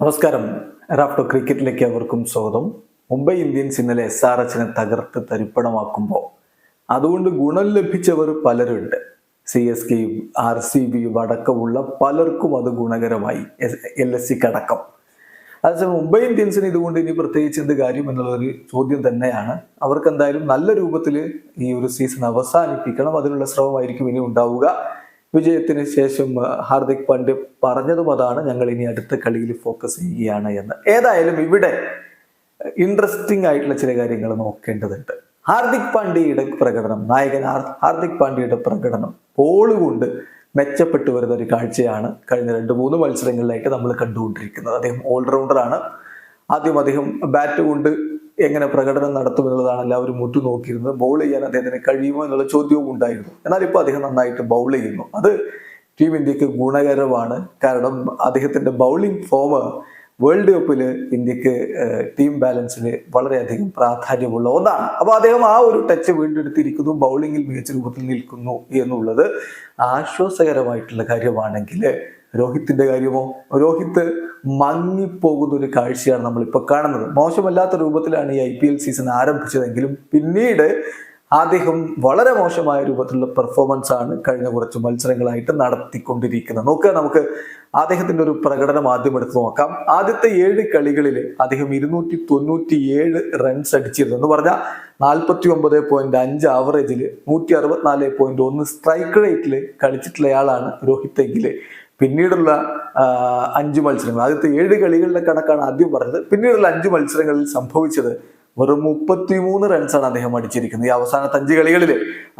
നമസ്കാരം. റാഫ്റ്റോ ക്രിക്കറ്റിലേക്ക് അവർക്കും സ്വാഗതം. മുംബൈ ഇന്ത്യൻസ് ഇന്നലെ SRHനെ തകർത്ത് തരിപ്പണമാക്കുമ്പോൾ അതുകൊണ്ട് ഗുണം ലഭിച്ചവർ പലരുണ്ട്. CSKയും RCBയും അടക്കമുള്ള പലർക്കും അത് ഗുണകരമായി, LSCക്ക് അടക്കം. അതേസമയം മുംബൈ ഇന്ത്യൻസിന് ഇതുകൊണ്ട് ഇനി പ്രത്യേകിച്ച് എന്ത് കാര്യം എന്നുള്ളൊരു ചോദ്യം തന്നെയാണ്. അവർക്ക് എന്തായാലും നല്ല രൂപത്തിൽ ഈ ഒരു സീസൺ അവസാനിപ്പിക്കണം. അതിനുള്ള ശ്രമമായിരിക്കും ഇനി ഉണ്ടാവുക. വിജയത്തിന് ശേഷം ഹാർദിക് പാണ്ഡ്യ പറഞ്ഞതും അതാണ്, ഞങ്ങൾ ഇനി അടുത്ത കളിയിൽ ഫോക്കസ് ചെയ്യുകയാണ് എന്ന്. ഏതായാലും ഇവിടെ ഇൻട്രസ്റ്റിംഗ് ആയിട്ടുള്ള ചില കാര്യങ്ങൾ നോക്കേണ്ടതുണ്ട്. ഹാർദിക് പാണ്ഡ്യയുടെ പ്രകടനം, നായകൻ ഹാർദിക് പാണ്ഡ്യയുടെ പ്രകടനം ബോൾ കൊണ്ട് മെച്ചപ്പെട്ടു വരുന്ന ഒരു കാഴ്ചയാണ് കഴിഞ്ഞ 2-3 മത്സരങ്ങളിലായിട്ട് നമ്മൾ കണ്ടുകൊണ്ടിരിക്കുന്നത്. അദ്ദേഹം ഓൾറൗണ്ടറാണ്. ആദ്യം അദ്ദേഹം ബാറ്റ് കൊണ്ട് എങ്ങനെ പ്രകടനം നടത്തും എന്നുള്ളതാണ് എല്ലാവരും ഉറ്റുനോക്കിയിരുന്നത്. ബൗൾ ചെയ്യാൻ അദ്ദേഹത്തിന് കഴിയുമോ എന്നുള്ള ചോദ്യവും ഉണ്ടായിരുന്നു. എന്നാൽ ഇപ്പോൾ അദ്ദേഹം നന്നായിട്ട് ബൗൾ ചെയ്യുന്നു. അത് ടീം ഇന്ത്യക്ക് ഗുണകരമാണ്. കാരണം അദ്ദേഹത്തിന്റെ ബൗളിംഗ് ഫോം വേൾഡ് കപ്പിൽ ഇന്ത്യക്ക് ടീം ബാലൻസിന് വളരെയധികം പ്രാധാന്യമുള്ള ഒന്നാണ്. അപ്പോൾ അദ്ദേഹം ആ ഒരു ടച്ച് വീണ്ടെടുത്തിരിക്കുന്നു, ബൗളിങ്ങിൽ മികച്ച രൂപത്തിൽ നിൽക്കുന്നു എന്നുള്ളത് ആശ്വാസകരമായിട്ടുള്ള കാര്യമാണെങ്കിൽ രോഹിത്തിന്റെ കാര്യമോ? രോഹിത് മങ്ങിപ്പോകുന്ന ഒരു കാഴ്ചയാണ് നമ്മളിപ്പോൾ കാണുന്നത്. മോശമല്ലാത്ത രൂപത്തിലാണ് ഈ IPL സീസൺ ആരംഭിച്ചതെങ്കിലും പിന്നീട് അദ്ദേഹം വളരെ മോശമായ രൂപത്തിലുള്ള പെർഫോമൻസ് ആണ് കഴിഞ്ഞ കുറച്ച് മത്സരങ്ങളായിട്ട് നടത്തിക്കൊണ്ടിരിക്കുന്നത്. നമുക്ക് അദ്ദേഹത്തിന്റെ ഒരു പ്രകടനം ആദ്യം എടുത്ത് നോക്കാം. ആദ്യത്തെ 7 കളികളിൽ അദ്ദേഹം 297 റൺസ് അടിച്ചിരുന്നു എന്ന് പറഞ്ഞാൽ 49.5 ആവറേജിൽ 164.1 സ്ട്രൈക്ക് റേറ്റിൽ കളിച്ചിട്ടുള്ളയാളാണ് രോഹിത്. എങ്കിൽ പിന്നീടുള്ള 5 മത്സരങ്ങൾ, ആദ്യത്തെ 7 കളികളിലെ കണക്കാണ് ആദ്യം പറഞ്ഞത്. പിന്നീടുള്ള 5 മത്സരങ്ങളിൽ സംഭവിച്ചത് വെറും 33 റൺസാണ് അദ്ദേഹം അടിച്ചിരിക്കുന്നത്. ഈ അവസാനത്തെ 5 കളികളിൽ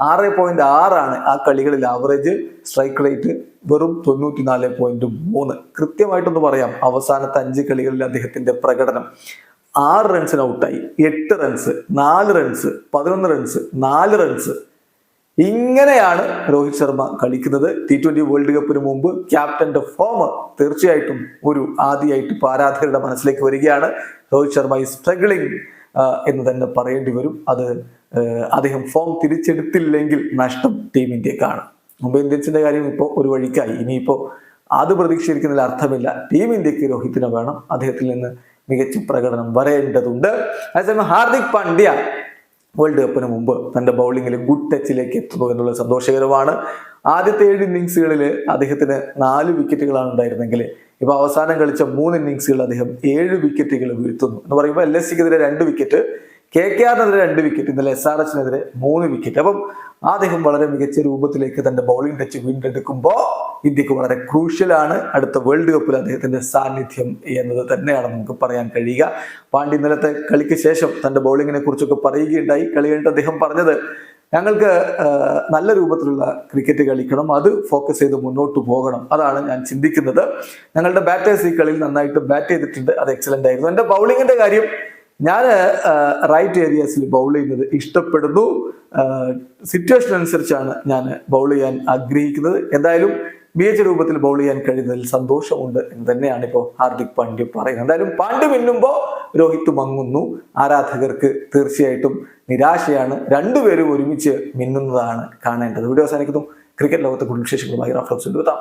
6.6 ആണ് ആ കളികളിൽ ആവറേജ്. സ്ട്രൈക്ക് റേറ്റ് വെറും 94.3. കൃത്യമായിട്ടൊന്ന് പറയാം, അവസാനത്തെ 5 കളികളിൽ അദ്ദേഹത്തിന്റെ പ്രകടനം 6 റൺസിന് ഔട്ടായി, 8 റൺസ്, 4 റൺസ്, 11 റൺസ്, 4 റൺസ്. ഇങ്ങനെയാണ് രോഹിത് ശർമ്മ കളിക്കുന്നത്. T20 വേൾഡ് കപ്പിന് മുമ്പ് ക്യാപ്റ്റന്റെ ഫോം തീർച്ചയായിട്ടും ഒരു ആദ്യമായിട്ട് ഇപ്പോൾ ആരാധകരുടെ മനസ്സിലേക്ക് വരികയാണ്. രോഹിത് ശർമ്മ ഈ സ്ട്രഗിളിംഗ് എന്ന് തന്നെ പറയേണ്ടി വരും. അത് അദ്ദേഹം ഫോം തിരിച്ചെടുത്തില്ലെങ്കിൽ നഷ്ടം ടീം ഇന്ത്യക്കാണ്. മുംബൈ ഇന്ത്യൻസിന്റെ കാര്യം ഇപ്പോൾ ഒരു വഴിക്കായി. ഇനിയിപ്പോൾ അത് പ്രതീക്ഷിച്ചിരിക്കുന്നതിൽ അർത്ഥമില്ല. ടീം ഇന്ത്യക്ക് രോഹിത്തിനെ വേണം. അദ്ദേഹത്തിൽ നിന്ന് മികച്ച പ്രകടനം വരേണ്ടതുണ്ട്. അതേസമയം ഹാർദിക് പാണ്ഡ്യ വേൾഡ് കപ്പിന് മുമ്പ് തന്റെ ബൗളിങ്ങിൽ ഗുഡ് ടച്ചിലേക്ക് എത്തുന്നു എന്നുള്ളത് സന്തോഷകരമാണ്. ആദ്യത്തെ 7 ഇന്നിങ്സുകളിൽ അദ്ദേഹത്തിന് 4 വിക്കറ്റുകളാണ് ഉണ്ടായിരുന്നെങ്കിൽ ഇപ്പൊ അവസാനം കളിച്ച 3 ഇന്നിങ്സുകൾ അദ്ദേഹം 7 വിക്കറ്റുകൾ വീഴ്ത്തുന്നു എന്ന് പറയുമ്പോൾ LSCക്കെതിരെ 2 വിക്കറ്റ്, KKRനെതിരെ 2 വിക്കറ്റ്, ഇന്നലെ SRHനെതിരെ 3 വിക്കറ്റ്. അപ്പം അദ്ദേഹം വളരെ മികച്ച രൂപത്തിലേക്ക് തന്റെ ബൗളിംഗ് ടച്ച് വീണ്ടെടുക്കുമ്പോൾ ഇന്ത്യക്ക് വളരെ ക്രൂഷ്യലാണ് അടുത്ത വേൾഡ് കപ്പിൽ അദ്ദേഹത്തിന്റെ സാന്നിധ്യം എന്നത് തന്നെയാണ് നമുക്ക് പറയാൻ കഴിയുക. പാണ്ഡ്യ ഇന്നലത്തെ കളിക്ക് ശേഷം തന്റെ ബൗളിങ്ങിനെ കുറിച്ചൊക്കെ പറയുകയുണ്ടായി. കളി കഴിഞ്ഞിട്ട് അദ്ദേഹം പറഞ്ഞത്, ഞങ്ങൾക്ക് നല്ല രൂപത്തിലുള്ള ക്രിക്കറ്റ് കളിക്കണം, അത് ഫോക്കസ് ചെയ്ത് മുന്നോട്ട് പോകണം, അതാണ് ഞാൻ ചിന്തിക്കുന്നത്. ഞങ്ങളുടെ ബാറ്റേഴ്സ് ഈ കളിയിൽ നന്നായിട്ട് ബാറ്റ് ചെയ്തിട്ടുണ്ട്, അത് എക്സലന്റ് ആയിരുന്നു. എൻ്റെ ബൗളിങ്ങിന്റെ കാര്യം, ഞാൻ റൈറ്റ് ഏരിയാസിൽ ബൗൾ ചെയ്യുന്നത് ഇഷ്ടപ്പെടുന്നു. സിറ്റുവേഷൻ അനുസരിച്ചാണ് ഞാൻ ബൗൾ ചെയ്യാൻ ആഗ്രഹിക്കുന്നത്. എന്തായാലും മികച്ച രൂപത്തിൽ ബൗൾ ചെയ്യാൻ കഴിയുന്നതിൽ സന്തോഷമുണ്ട് എന്ന് തന്നെയാണ് ഇപ്പോൾ ഹാർദിക് പാണ്ഡ്യ പറയുന്നത്. എന്തായാലും പാണ്ഡ്യ മിന്നുമ്പോൾ രോഹിത് മങ്ങുന്നു. ആരാധകർക്ക് തീർച്ചയായിട്ടും നിരാശയാണ്. രണ്ടുപേരും ഒരുമിച്ച് മിന്നുന്നതാണ് കാണേണ്ടത്. വീഡിയോ അവസാനിക്കുന്നു. ക്രിക്കറ്റ് ലോകത്തെ കൂടുതൽ വിശേഷങ്ങളുമായി റാഫ്റ്റോ എത്താം.